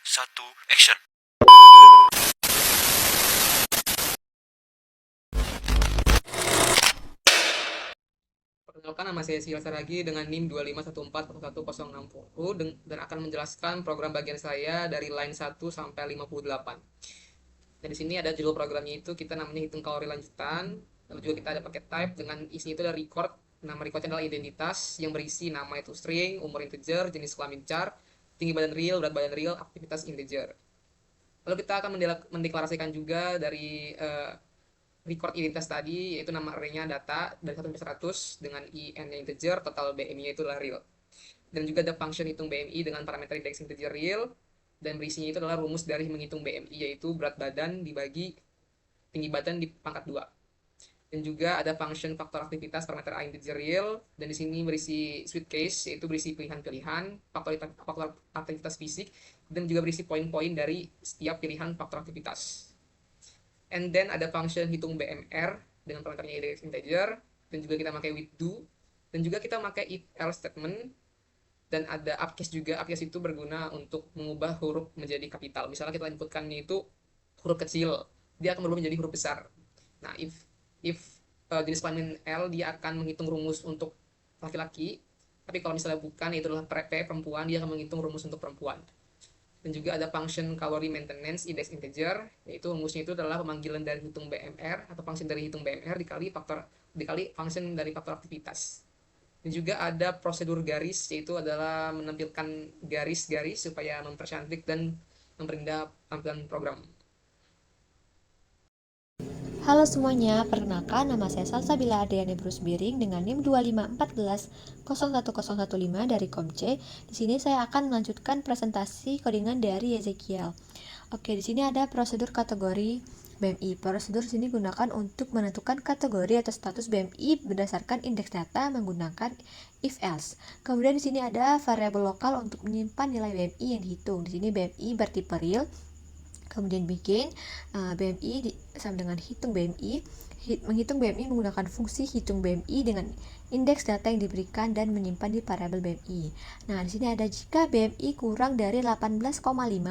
1, action. Perkenalkan, nama saya Sial Saragi dengan NIM 251411060 dan akan menjelaskan program bagian saya dari line 1 sampai 58. Dan di sini ada judul programnya itu kita namanya hitung kalori lanjutan. Lalu juga kita ada paket type dengan isinya itu ada record. Nama recordnya adalah identitas yang berisi nama itu string, umur integer, jenis kelamin char, tinggi badan real, berat badan real, aktivitas integer. Lalu kita akan mendeklarasikan juga dari record identitas tadi, yaitu nama array-nya data dari 1 sampai 100 dengan in-nya integer, total BMI-nya itu adalah real. Dan juga ada function hitung BMI dengan parameter indeks integer real, dan berisinya itu adalah rumus dari menghitung BMI, yaitu berat badan dibagi tinggi badan di pangkat 2. Dan juga ada function faktor aktivitas parameter A integer real, dan di sini berisi switch case, yaitu berisi pilihan-pilihan faktor aktivitas fisik, dan juga berisi poin-poin dari setiap pilihan faktor aktivitas. And then ada function hitung BMR dengan parameternya index integer, dan juga kita pakai with do, dan juga kita pakai if else statement, dan ada upcase juga. Upcase itu berguna untuk mengubah huruf menjadi kapital. Misalnya kita inputkannya itu huruf kecil, dia akan berubah menjadi huruf besar. Nah, if jenis kelamin L, dia akan menghitung rumus untuk laki-laki, tapi kalau misalnya bukan, itu adalah perempuan, dia akan menghitung rumus untuk perempuan. Dan juga ada function calorie maintenance index integer, yaitu rumusnya itu adalah pemanggilan dari hitung BMR atau function dari hitung BMR dikali function dari faktor aktivitas. Dan juga ada prosedur garis, yaitu adalah menampilkan garis-garis supaya mempercantik dan memperindah tampilan program. Halo semuanya, perkenalkan nama saya Salsabila Adriani Bruce Biring dengan NIM 251401015 dari Komce. Di sini saya akan melanjutkan presentasi codingan dari Ezekiel. Oke, di sini ada prosedur kategori BMI. Prosedur sini gunakan untuk menentukan kategori atau status BMI berdasarkan indeks data menggunakan if else. Kemudian di sini ada variabel lokal untuk menyimpan nilai BMI yang dihitung. Di sini BMI bertipe real. Kemudian bikin BMI sama dengan hitung BMI. Menghitung BMI menggunakan fungsi hitung BMI dengan indeks data yang diberikan dan menyimpan di variabel BMI. Nah, di sini ada jika BMI kurang dari 18,5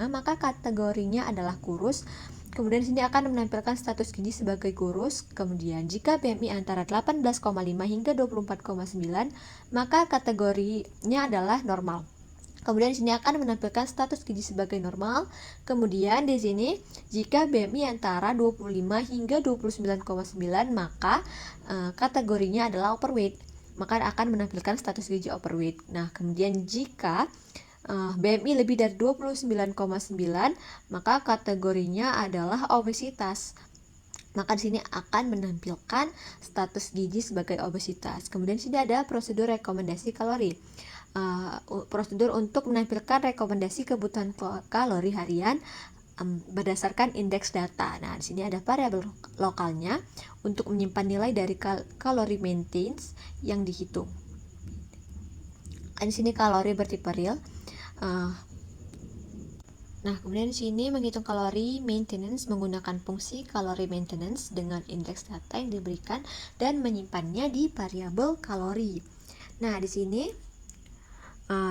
maka kategorinya adalah kurus. Kemudian di sini akan menampilkan status gizi sebagai kurus. Kemudian jika BMI antara 18,5 hingga 24,9 maka kategorinya adalah normal. Kemudian di sini akan menampilkan status gizi sebagai normal. Kemudian di sini jika BMI antara 25 hingga 29,9 maka kategorinya adalah overweight. Maka akan menampilkan status gizi overweight. Nah, kemudian jika BMI lebih dari 29,9 maka kategorinya adalah obesitas. Maka di sini akan menampilkan status gizi sebagai obesitas. Kemudian di sini ada prosedur rekomendasi kalori. Prosedur untuk menampilkan rekomendasi kebutuhan kalori harian berdasarkan indeks data. Nah, di sini ada variabel lokalnya untuk menyimpan nilai dari kalori maintenance yang dihitung. Di sini kalori bertipe real. Nah, kemudian di sini menghitung kalori maintenance menggunakan fungsi kalori maintenance dengan indeks data yang diberikan dan menyimpannya di variabel kalori. Nah, di sini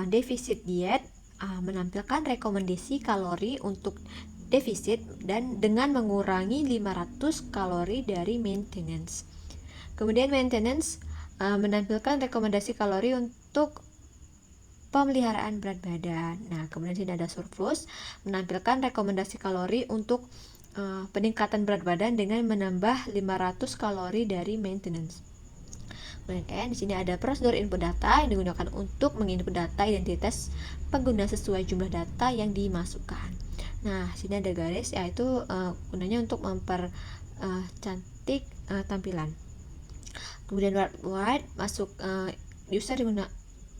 defisit diet menampilkan rekomendasi kalori untuk defisit dan dengan mengurangi 500 kalori dari maintenance. Kemudian maintenance menampilkan rekomendasi kalori untuk pemeliharaan berat badan. Nah, kemudian sini ada surplus menampilkan rekomendasi kalori untuk peningkatan berat badan dengan menambah 500 kalori dari maintenance. Kemudian di sini ada prosedur input data yang digunakan untuk menginput data identitas pengguna sesuai jumlah data yang dimasukkan. Nah, sini ada garis, yaitu gunanya untuk mempercantik tampilan. Kemudian write masuk user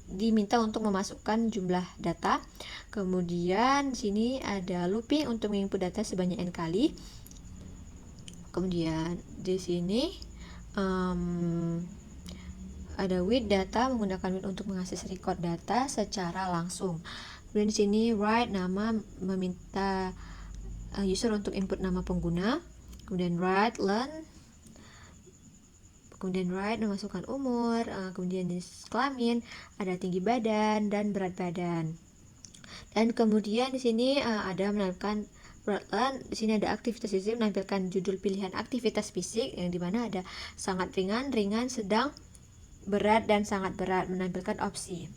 diminta untuk memasukkan jumlah data. Kemudian di sini ada looping untuk menginput data sebanyak n kali. Kemudian di sini ada with data menggunakan with untuk mengakses record data secara langsung. Kemudian di sini write nama meminta user untuk input nama pengguna. Kemudian write learn. Kemudian write memasukkan umur, kemudian jenis kelamin, ada tinggi badan dan berat badan. Dan kemudian di sini ada menampilkan Broadland. Di sini ada aktivitas fisik, menampilkan judul pilihan aktivitas fisik yang dimana ada sangat ringan, ringan, sedang, berat, dan sangat berat. Menampilkan opsi.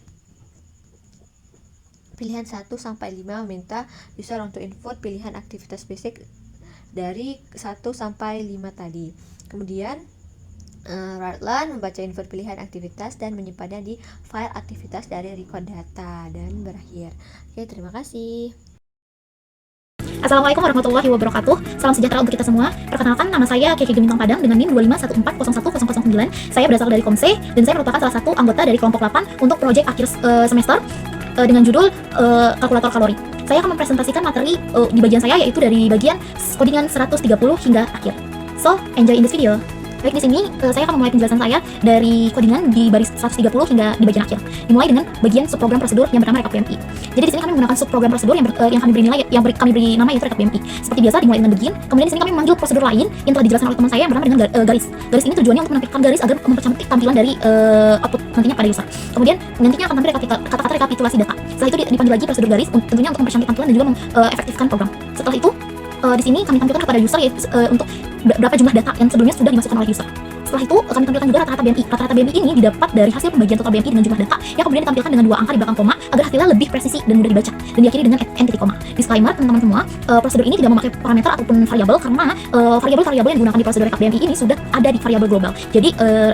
Pilihan 1 sampai 5 meminta user untuk input pilihan aktivitas fisik dari 1 sampai 5 tadi. Kemudian Broadland membaca input pilihan aktivitas dan menyimpannya di file aktivitas dari record data dan berakhir. Oke, terima kasih. Assalamualaikum warahmatullahi wabarakatuh. Salam sejahtera untuk kita semua. Perkenalkan, nama saya Kiki Gemintang Padang dengan NIM 251401009. Saya berasal dari Komse dan saya merupakan salah satu anggota dari kelompok 8 untuk proyek akhir semester dengan judul kalkulator kalori. Saya akan mempresentasikan materi di bagian saya, yaitu dari bagian codingan 130 hingga akhir. So, enjoy in this video. Baik, di sini saya akan memulai penjelasan saya dari codingan di baris 130 hingga di bagian akhir. Dimulai dengan bagian subprogram prosedur yang bernama rekap BMI. Jadi di sini kami menggunakan subprogram prosedur yang kami beri nilai, kami beri nama yaitu rekap BMI. Seperti biasa dimulai dengan begin. Kemudian di sini kami memanggil prosedur lain yang telah dijelaskan oleh teman saya yang bernama dengan garis. Garis ini tujuannya untuk menampilkan garis agar mempercantik tampilan dari output nantinya pada user. Kemudian nantinya akan tampil kata-kata rekapitulasi data. Setelah itu dipanggil lagi prosedur garis tentunya untuk mempercantik tampilan dan juga mengefektifkan program. Setelah itu di sini kami tampilkan kepada user yaitu untuk berapa jumlah data yang sebelumnya sudah dimasukkan oleh user. Setelah itu kami tampilkan juga rata-rata BMI. Rata-rata BMI ini didapat dari hasil pembagian total BMI dengan jumlah data yang kemudian ditampilkan dengan 2 angka di belakang koma agar hasilnya lebih presisi dan mudah dibaca, dan diakhiri dengan n titik koma. Disclaimer teman-teman semua, prosedur ini tidak memakai parameter ataupun variabel karena variabel-variabel yang digunakan di prosedur rekap BMI ini sudah ada di variabel global. Jadi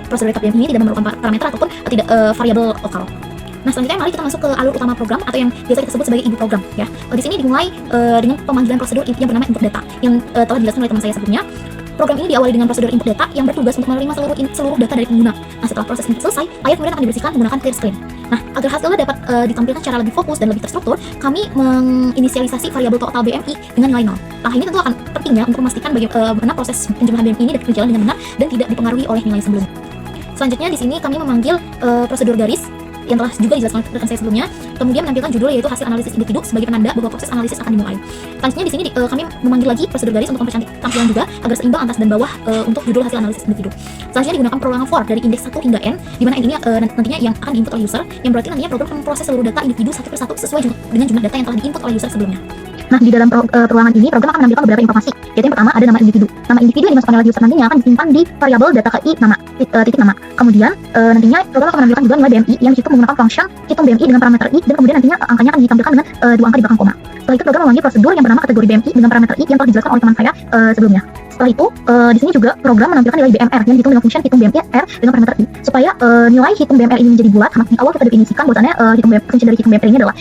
prosedur rekap BMI ini tidak memerlukan parameter ataupun tidak variabel lokal. Nah, selanjutnya mari kita masuk ke alur utama program atau yang biasa kita sebut sebagai ibu program ya. Di sini dimulai dengan pemanggilan prosedur yang bernama input data yang telah dijelaskan oleh teman saya sebelumnya. Program ini diawali dengan prosedur input data yang bertugas untuk menerima seluruh data dari pengguna. Nah, setelah proses input selesai, layar kemudian akan dibersihkan menggunakan clear screen. Nah, agar hasilnya dapat ditampilkan secara lebih fokus dan lebih terstruktur, kami menginisialisasi variabel total BMI dengan nilai 0. Langkah ini tentu akan penting ya untuk memastikan bagaimana proses penjumlahan BMI ini dapat berjalan dengan benar dan tidak dipengaruhi oleh nilai sebelumnya. Selanjutnya di sini kami memanggil prosedur garis yang telah juga dijelaskan oleh rekan saya sebelumnya, kemudian menampilkan judul yaitu hasil analisis individu sebagai penanda bahwa proses analisis akan dimulai. Selanjutnya di sini kami memanggil lagi prosedur garis untuk mempercantik tampilan juga agar seimbang atas dan bawah untuk judul hasil analisis individu. Selanjutnya digunakan perulangan for dari indeks 1 hingga n, di mana n ini nantinya yang akan diinput oleh user, yang berarti nantinya program akan memproses seluruh data individu satu persatu sesuai dengan jumlah data yang telah diinput oleh user sebelumnya. Nah, di dalam perulangan ini program akan menampilkan beberapa informasi. Yaitu yang pertama ada nama individu. Nama individu yang dimasukkan oleh user nantinya akan disimpan di variabel data KI nama titik nama. Kemudian nantinya program akan menampilkan juga nilai BMI yang dihitung menggunakan function hitung BMI dengan parameter i, dan kemudian nantinya angkanya akan ditampilkan dengan 2 angka di belakang koma. Setelah itu program memanggil prosedur yang bernama kategori BMI dengan parameter i yang telah dijelaskan oleh teman saya sebelumnya. Setelah itu di sini juga program menampilkan nilai BMR yang dihitung dengan function hitung BMR dengan parameter i supaya nilai hitung BMR ini menjadi bulat. Karena di awal kita definisikan bahwasannya function dari hitung BMR ini adalah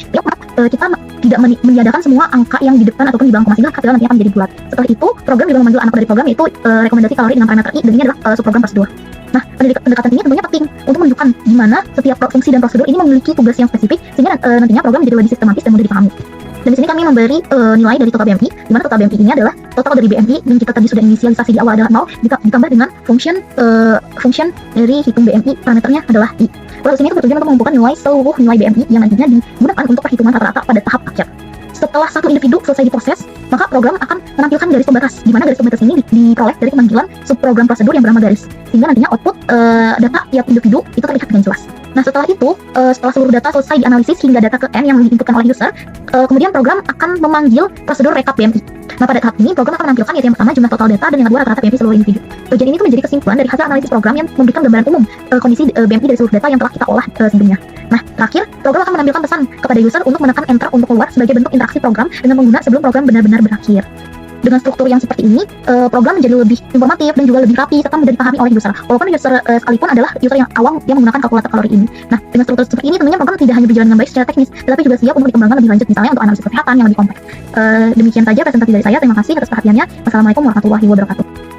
kita tidak meniadakan semua angka yang di depan ataupun di belakang koma sehingga hasilnya nanti akan menjadi bulat. Setelah itu program juga memanggil anak dari program yaitu rekomendasi kalori dengan parameter i, dan ini adalah subprogram prosedur. Nah, pendekatan ini tentunya penting untuk menunjukkan di mana setiap fungsi dan prosedur ini memiliki tugas yang spesifik sehingga nantinya program menjadi lebih sistematis dan mudah dipahami. Dan di sini kami memberi nilai dari total BMI, di mana total BMI ini adalah total dari BMI yang kita tadi sudah inisialisasi di awal adalah 0 ditambah dengan function dari hitung BMI parameternya adalah i. Proses ini bertujuan untuk mengumpulkan nilai seluruh nilai BMI yang nantinya digunakan untuk perhitungan rata-rata pada tahap akhir. Setelah satu individu selesai diproses, maka program akan menampilkan garis pembatas, di mana garis pembatas ini diperoleh dari pemanggilan subprogram prosedur yang bernama garis, sehingga nantinya output data tiap individu itu terlihat dengan jelas. Nah, setelah itu, setelah seluruh data selesai dianalisis hingga data ke n yang diinputkan oleh user, kemudian program akan memanggil prosedur rekap BMI. Nah, pada tahap ini program akan menampilkan yaitu yang pertama jumlah total data dan yang kedua rata-rata BMI seluruh individu. Bagian ini menjadi kesimpulan dari hasil analisis program yang memberikan gambaran umum kondisi BMI dari seluruh data yang telah kita olah sebelumnya. Nah, terakhir, program akan menampilkan pesan kepada user untuk menekan enter untuk keluar sebagai bentuk interaksi program dengan pengguna sebelum program benar-benar berakhir. Dengan struktur yang seperti ini, program menjadi lebih informatif dan juga lebih rapi serta mudah dipahami oleh user. Walaupun user sekalipun adalah user yang awam yang menggunakan kalkulator kalori ini. Nah, dengan struktur seperti ini tentunya program tidak hanya berjalan dengan baik secara teknis, tetapi juga siap untuk dikembangkan lebih lanjut misalnya untuk analisis kesehatan yang lebih kompleks. Demikian saja presentasi dari saya. Terima kasih atas perhatiannya. Wassalamualaikum warahmatullahi wabarakatuh.